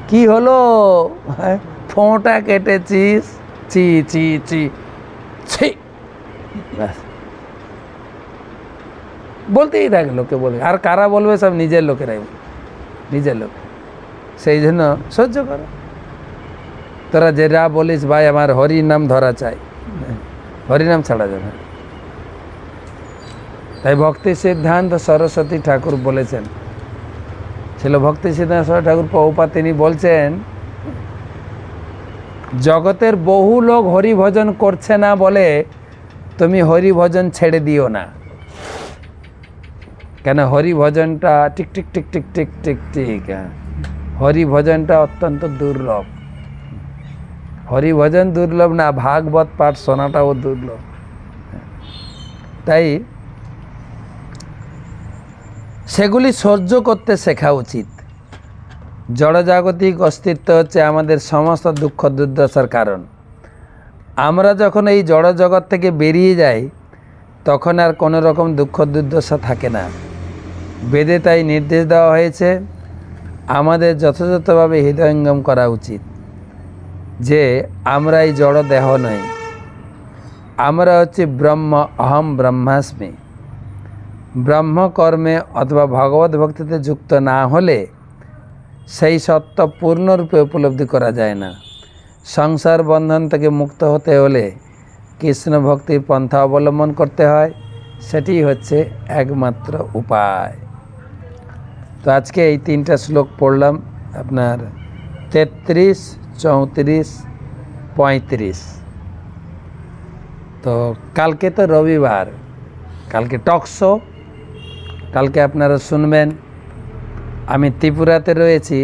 কি হলো, ফোঁটা কেটেছিস, চি চি চি ছি, বলতেই থাকে, লোকে বলবে। আর কারা বলবে? সব নিজের লোকেরাই, নিজের লোক। সেই জন্য সহ্য করো। তোরা যেটা বলিস, ভাই আমার হরি নাম ধরা চাই, হরিনাম ছাড়া যাবে। তাই ভক্তি সিদ্ধান্ত সরস্বতী ঠাকুর বলেছেন, ছিল ভক্তি সিদ্ধান্ত ঠাকুর প্রভুপাদ, তিনি বলছেন জগতের বহু লোক হরি ভজন করছে না বলে তুমি হরি ভজন ছেড়ে দিও না। কেন? হরি ভজনটা টিক টিক টিক টিক টিক টিক টিক, হরি ভজনটা অত্যন্ত দুর্লভ। হরি ভজন দুর্লভ না, ভাগবত পাঠ শোনাটাও দুর্লভ। তাই সেগুলি সহ্য করতে শেখা উচিত। জড়জাগতিক অস্তিত্ব হচ্ছে আমাদের সমস্ত দুঃখ দুর্দশার কারণ। আমরা যখন এই জড় জগৎ থেকে বেরিয়ে যাই তখন আর কোনো রকম দুঃখ দুর্দশা থাকে না। বেদে তাই নির্দেশ দেওয়া হয়েছে আমাদের যথাযথভাবে হৃদয়ঙ্গম করা উচিত যে আমরা এই জড় দেহ নই, আমরা হচ্ছে ব্রহ্ম, অহম ব্রহ্মাস্মি। ব্রহ্মকর্মে অথবা ভগবত ভক্তিতে যুক্ত না হলে সেই সত্য পূর্ণরূপে উপলব্ধি করা যায় না। সংসার বন্ধন থেকে মুক্ত হতে হলে কৃষ্ণ ভক্তির পন্থা অবলম্বন করতে হয়, সেটি হচ্ছে একমাত্র উপায়। তো আজকে এই তিনটা শ্লোক পড়লাম, আপনার 33, 34, 35। তো কালকে তো রবিবার, কালকে টক শো, কালকে আপনারা শুনবেন। আমি ত্রিপুরাতে রয়েছি,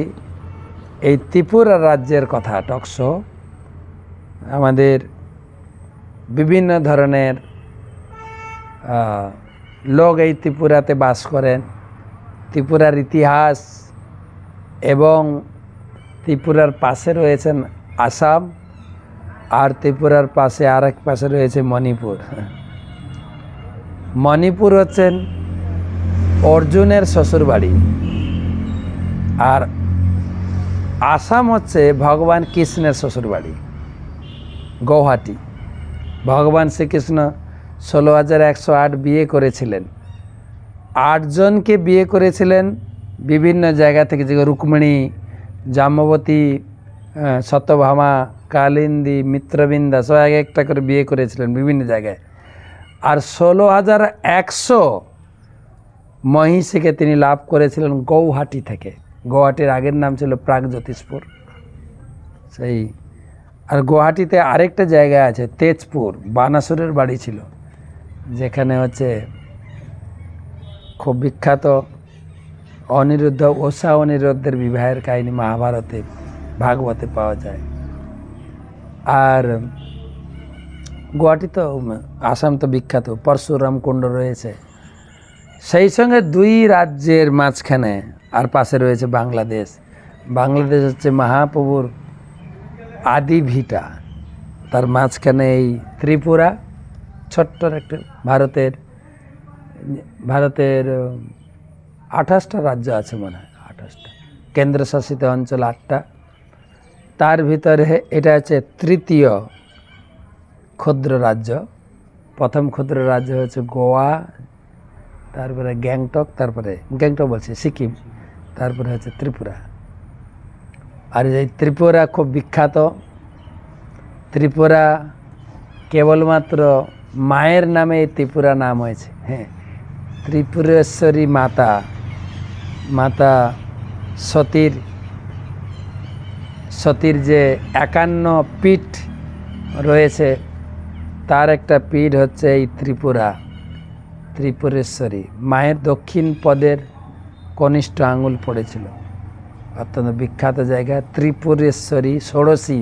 এই ত্রিপুরা রাজ্যের কথা টক শো। আমাদের বিভিন্ন ধরনের লোক এই ত্রিপুরাতে বাস করেন। ত্রিপুরার ইতিহাস এবং ত্রিপুরার পাশে রয়েছেন আসাম, আর ত্রিপুরার পাশে আরেক পাশে রয়েছে মণিপুর। মণিপুর হচ্ছেন অর্জুনের শ্বশুরবাড়ি, আর আসাম হচ্ছে ভগবান কৃষ্ণের শ্বশুরবাড়ি, গৌহাটি। ভগবান শ্রীকৃষ্ণ 16,108 বিয়ে করেছিলেন। 8 জনকে বিয়ে করেছিলেন বিভিন্ন জায়গা থেকে, যে রুক্মিণী, জাম্ববতী, সত্যভামা, কালিন্দী, মিত্রবিন্দা, সব এক একটা করে বিয়ে করেছিলেন বিভিন্ন জায়গায়। আর 16,100 মহিষীকে তিনি লাভ করেছিলেন গৌহাটি থেকে। গৌহাটির আগের নাম ছিল প্রাগজ্যোতিষপুর। সেই আর গুয়াহাটিতে আরেকটা জায়গা আছে তেজপুর, বানাসুরের বাড়ি ছিল, যেখানে হচ্ছে খুব বিখ্যাত অনিরুদ্ধ, ওষা অনিরুদ্ধের বিবাহের কাহিনী মহাভারতে, ভাগবতে পাওয়া যায়। আর গুয়াহাটি তো, আসাম তো বিখ্যাত, পরশুরাম কুণ্ড রয়েছে। সেই সঙ্গে 2 রাজ্যের মাঝখানে আর পাশে রয়েছে বাংলাদেশ। বাংলাদেশ হচ্ছে মহাপ্রভুর আদি ভিটা, তার মাঝখানে এই ত্রিপুরা, ছোট্ট একটা ভারতের 28টা রাজ্য আছে মনে হয়, 28টা কেন্দ্রশাসিত অঞ্চল 8টা। তার ভিতরে এটা হচ্ছে তৃতীয় ক্ষুদ্র রাজ্য। প্রথম ক্ষুদ্র রাজ্য হচ্ছে গোয়া, তারপরে গ্যাংটক বলছে সিকিম, তারপরে হচ্ছে ত্রিপুরা। আর এই ত্রিপুরা খুব বিখ্যাত। ত্রিপুরা কেবলমাত্র মায়ের নামে এই ত্রিপুরা নাম হয়েছে। হ্যাঁ, ত্রিপুরেশ্বরী মাতা, মাতা সতীর যে 51 পীঠ রয়েছে তার একটা পীঠ হচ্ছে এই ত্রিপুরেশ্বরী। মায়ের দক্ষিণ পদের কনিষ্ঠ আঙুল পড়েছিল। অত্যন্ত বিখ্যাত জায়গা ত্রিপুরেশ্বরী, ষোড়শী,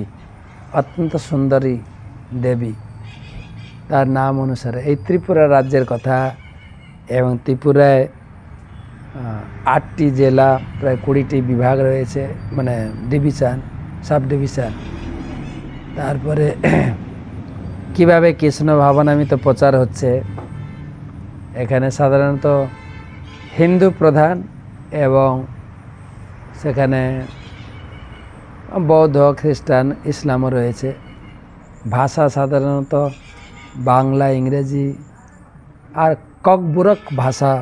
অত্যন্ত সুন্দরী দেবী। তার নাম অনুসারে এই ত্রিপুরা রাজ্যের কথা। এবং ত্রিপুরায় 8টি জেলা, প্রায় 20টি বিভাগ রয়েছে, মানে ডিভিশন, সাব ডিভিশন। তারপরে কিভাবে কৃষ্ণ ভাবনামৃত প্রচার হচ্ছে, এখানে সাধারণত হিন্দু প্রধান এবং সেখানে বৌদ্ধ, খ্রিস্টান, ইসলামও রয়েছে। ভাষা সাধারণত বাংলা, ইংরেজি আর ককবুরক ভাষা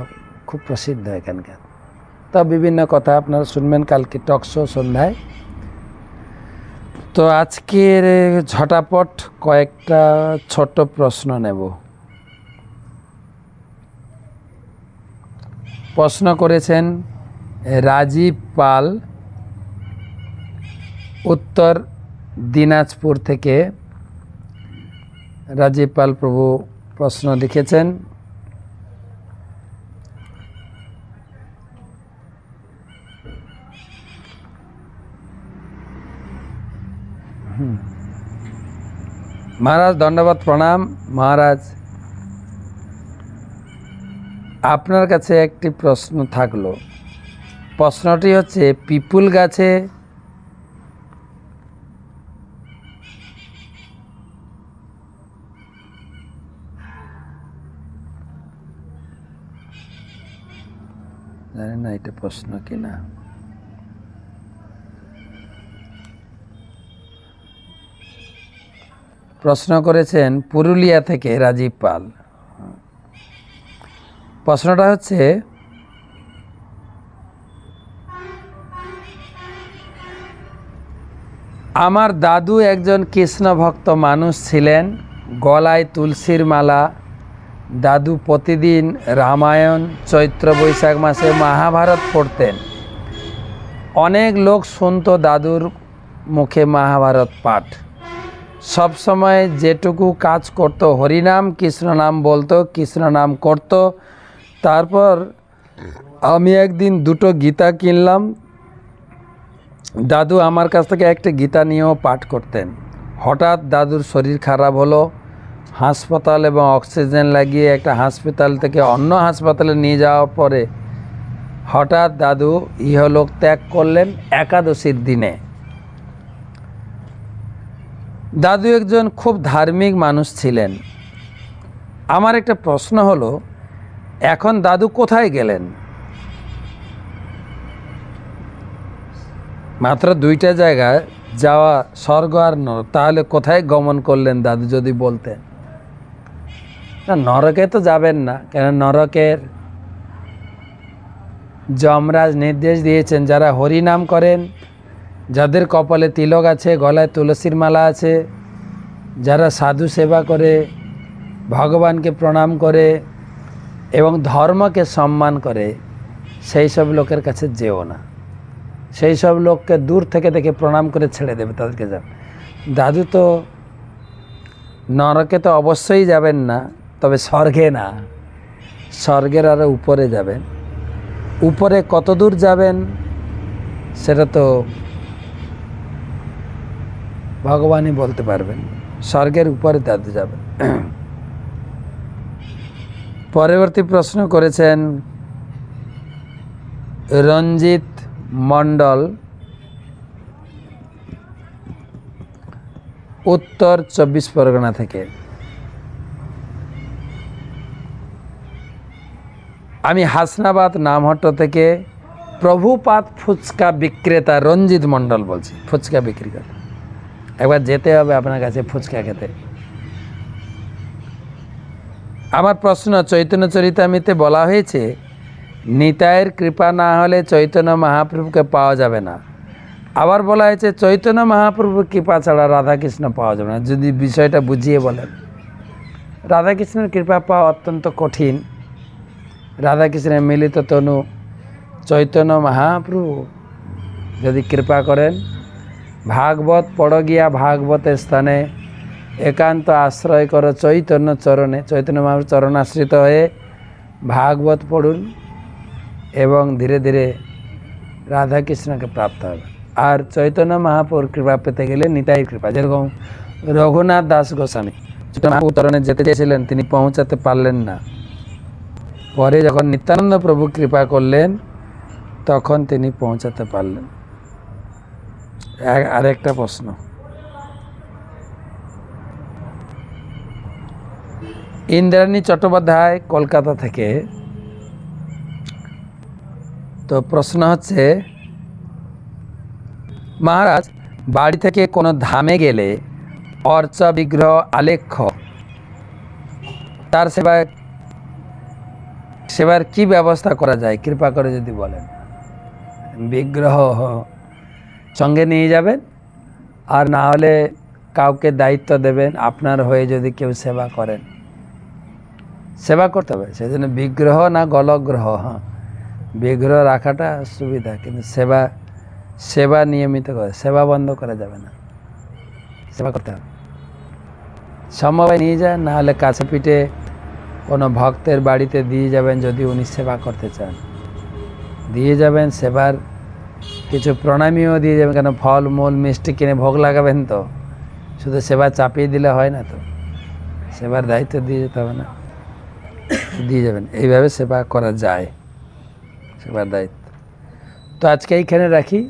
খুব প্রসিদ্ধ এখানকার। তো বিভিন্ন কথা আপনারা শুনবেন কালকে টক শো সন্ধ্যায়। তো আজকের ঝটাপট কয়েকটা ছোট প্রশ্ন নেব। প্রশ্ন করেছেন রাজীব পাল, উত্তর দিনাজপুর থেকে। রাজীব পাল প্রভু প্রশ্ন লিখেছেন, মহারাজ দণ্ডবত প্রণাম। মহারাজ, আপনার কাছে একটি প্রশ্ন থাকলো। প্রশ্নটি হচ্ছে, পিপুল গাছে জানি না এটা প্রশ্ন কিনা। প্রশ্ন করেছেন পুরুলিয়া থেকে রাজীব পাল। প্রশ্নটা হচ্ছে, আমার দাদু একজন কৃষ্ণ ভক্ত মানুষ ছিলেন, গলায় তুলসীর মালা। দাদু প্রতিদিন রামায়ণ, চৈত্র বৈশাখ মাসে মহাভারত পড়তেন। অনেক লোক শুনতো দাদুর মুখে মহাভারত পাঠ। সব সময় যেটুকু কাজ করত, হরিনাম কৃষ্ণ নাম বলতো, কৃষ্ণ নাম করত। তারপর আমি একদিন 2টো গীতা কিনলাম। দাদু আমার কাছ থেকে একটা গীতা নিয়েও পাঠ করতেন। হঠাৎ দাদুর শরীর খারাপ হলো। হাসপাতাল এবং অক্সিজেন লাগিয়ে একটা হাসপাতাল থেকে অন্য হাসপাতালে নিয়ে যাওয়ার পরে হঠাৎ দাদু ইহলোক ত্যাগ করলেন একাদশীর দিনে। দাদু একজন খুব ধার্মিক মানুষ ছিলেন। আমার একটা প্রশ্ন হলো, এখন দাদু কোথায় গেলেন? মাত্র 2টা জায়গায় যাওয়া, স্বর্গ আর নরক। তাহলে কোথায় গমন করলেন দাদু যদি বলতেন? না, নরকে তো যাবেন না, কেন নরকের যমরাজ নির্দেশ দিয়েছেন যারা হরিনাম করেন, যাদের কপালে তিলক আছে, গলায় তুলসীর মালা আছে, যারা সাধু সেবা করে, ভগবানকে প্রণাম করে এবং ধর্মকে সম্মান করে, সেই সব লোকের কাছে যেও না। সেই সব লোককে দূর থেকে দেখে প্রণাম করে ছেড়ে দেবে, তাদেরকে যাবে। দাদু তো নরকে তো অবশ্যই যাবেন না, তবে স্বর্গে না, স্বর্গের আরও উপরে যাবেন। উপরে কত দূর যাবেন সেটা তো ভগবানই বলতে পারবেন। স্বর্গের উপরে দাদু যাবেন। পরবর্তী প্রশ্ন করেছেন রঞ্জিত মণ্ডল, উত্তর 24 পরগনা থেকে। আমি হাসনাবাদ নামহট্ট থেকে প্রভুপাদ ফুচকা বিক্রেতা রঞ্জিত মণ্ডল বলছি। ফুচকা বিক্রি করে একবার যেতে হবে আপনার কাছে ফুচকা খেতে। আমার প্রশ্ন, চৈতন্য চরিতামৃতে বলা হয়েছে নিতাইয়ের কৃপা না হলে চৈতন্য মহাপ্রভুকে পাওয়া যাবে না। আবার বলা হয়েছে চৈতন্য মহাপ্রভুর কৃপা ছাড়া রাধাকৃষ্ণ পাওয়া যাবে না। যদি বিষয়টা বুঝিয়ে বলেন। রাধাকৃষ্ণের কৃপা পাওয়া অত্যন্ত কঠিন। রাধাকৃষ্ণের মিলিত তনু চৈতন্য মহাপ্রভু যদি কৃপা করেন, ভাগবত পড় গিয়া ভাগবতের স্থানে একান্ত আশ্রয় করো চৈতন্য চরণে, চৈতন্য মহাপ্রভুর চরণাশ্রিত হয়ে ভাগবত পড়ুন এবং ধীরে ধীরে রাধাকৃষ্ণকে প্রাপ্ত হবে। আর চৈতন্য মহাপ্রভুর কৃপা পেতে গেলে নিতাই কৃপা, যেরকম রঘুনাথ দাস গোস্বামী চৈতন্য মহাপ্রভু চরণে যেতে চেয়েছিলেন, তিনি পৌঁছাতে পারলেন না। পরে যখন নিত্যানন্দ প্রভু কৃপা করলেন তখন তিনি পৌঁছাতে পারলেন। আরেকটা প্রশ্ন, ইন্দ্রাণী চট্টোপাধ্যায় কলকাতা থেকে, তো প্রশ্ন হচ্ছে, মহারাজ বাড়ি থেকে কোনো ধামে গেলে অর্চা বিগ্রহ আলেখ্য, তার সেবার কি ব্যবস্থা করা যায়, কৃপা করে যদি বলেন। বিগ্রহ সঙ্গে নিয়ে যাবেন, আর না হলে কাউকে দায়িত্ব দেবেন, আপনার হয়ে যদি কেউ সেবা করেন, সেবা করতে হবে। সেই জন্য বিগ্রহ না গলগ্রহ, হ্যাঁ বিগ্রহ রাখাটা সুবিধা, কিন্তু সেবা নিয়মিত করে, সেবা বন্ধ করা যাবে না, সেবা করতে হবে। সমবায় নিয়ে যান, না হলে কাছে পিঠে কোনো ভক্তের বাড়িতে দিয়ে যাবেন, যদি উনি সেবা করতে চান দিয়ে যাবেন। সেবার কিছু প্রণামীও দিয়ে যাবেন, কেন ফল মূল মিষ্টি কিনে ভোগ লাগাবেন, তো শুধু সেবা চাপিয়ে দিলে হয় না, তো সেবার দায়িত্ব দিয়ে যেতে হবে না, দিয়ে যাবেন। এইভাবে সেবা করা যায়, সেবার দায়িত্ব। তো আজকে এইখানে রাখি।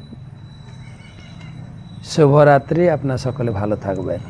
শুভরাত্রি, আপনার সকলে ভালো থাকবেন।